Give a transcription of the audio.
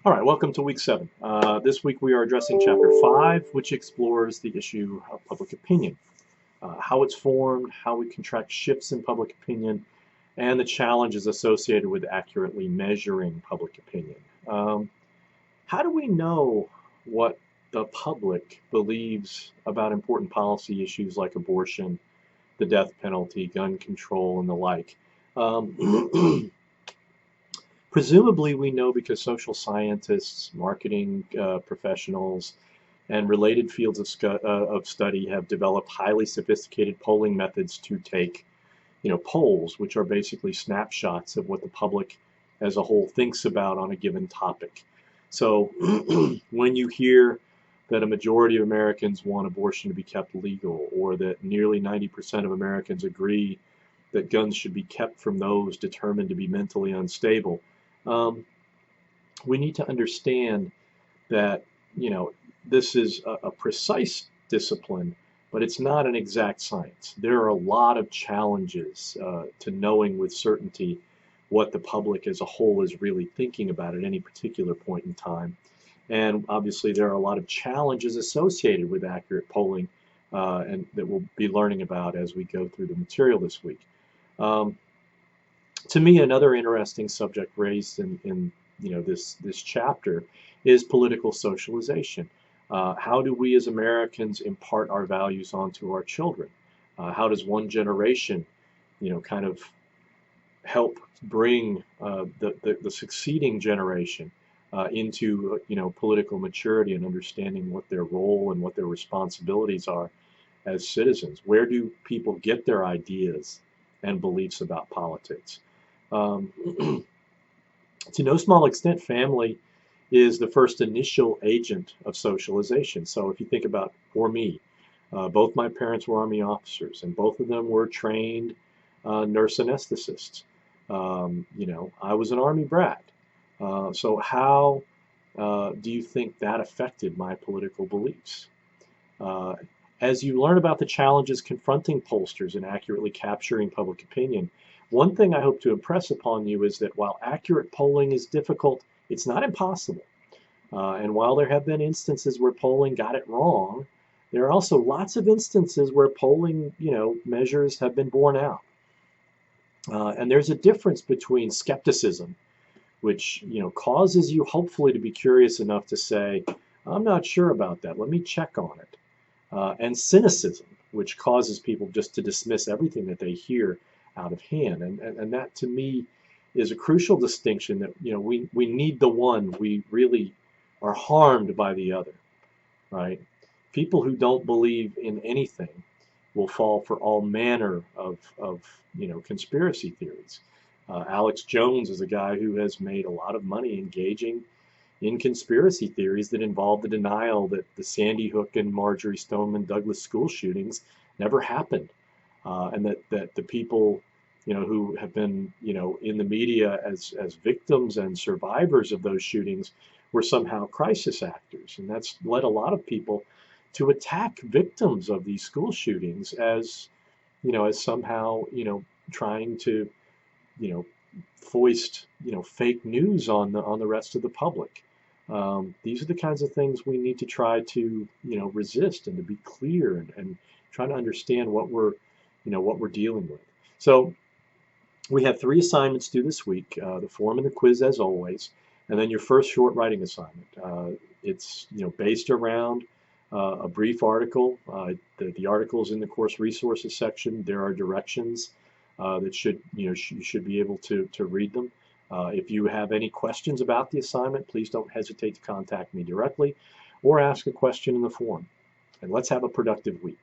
All right, welcome to week 7. This week we are addressing chapter 5, which explores the issue of public opinion, how it's formed, how we can track shifts in public opinion, and the challenges associated with accurately measuring public opinion. Um, how do we know what the public believes about important policy issues like abortion, the death penalty, gun control, and the like? Um, Presumably, we know because social scientists, marketing professionals, and related fields of study have developed highly sophisticated polling methods to take, polls, which are basically snapshots of what the public as a whole thinks about on a given topic. So when you hear that a majority of Americans want abortion to be kept legal, or that nearly 90% of Americans agree that guns should be kept from those determined to be mentally unstable, um, we need to understand that this is a precise discipline, but it's not an exact science. There are a lot of challenges to knowing with certainty what the public as a whole is really thinking about at any particular point in time. And obviously, there are a lot of challenges associated with accurate polling, and that we'll be learning about as we go through the material this week. Um, to me, another interesting subject raised in this chapter is political socialization. How do we as Americans impart our values onto our children? How does one generation, kind of help bring the succeeding generation into political maturity and understanding what their role and what their responsibilities are as citizens? Where do people get their ideas and beliefs about politics? Um, to no small extent, family is the first initial agent of socialization. So if you think about, for me, both my parents were Army officers, and both of them were trained nurse anesthetists. I was an Army brat. So how do you think that affected my political beliefs? Uh, as you learn about the challenges confronting pollsters in accurately capturing public opinion, one thing I hope to impress upon you is that while accurate polling is difficult, it's not impossible. And while there have been instances where polling got it wrong, there are also lots of instances where polling, measures have been borne out. And there's a difference between skepticism, which, causes you hopefully to be curious enough to say, I'm not sure about that. Let me check on it. And cynicism, which causes people just to dismiss everything that they hear out of hand. And that to me is a crucial distinction that, we need the one. We really are harmed by the other, right? People who don't believe in anything will fall for all manner of conspiracy theories. Alex Jones is a guy who has made a lot of money engaging in conspiracy theories that involve the denial that the Sandy Hook and Marjorie Stoneman Douglas school shootings never happened, and that the people who have been in the media as victims and survivors of those shootings were somehow crisis actors, and that's led a lot of people to attack victims of these school shootings as as somehow trying to you know foist fake news on the rest of the public. These are the kinds of things we need to try to resist and to be clear and try to understand what we're dealing with. So we have 3 assignments due this week: the form and the quiz as always, and then your first short writing assignment. It's based around a brief article. The article is in the course resources section. There are directions that you should be able to read them. If you have any questions about the assignment, please don't hesitate to contact me directly or ask a question in the forum. And let's have a productive week.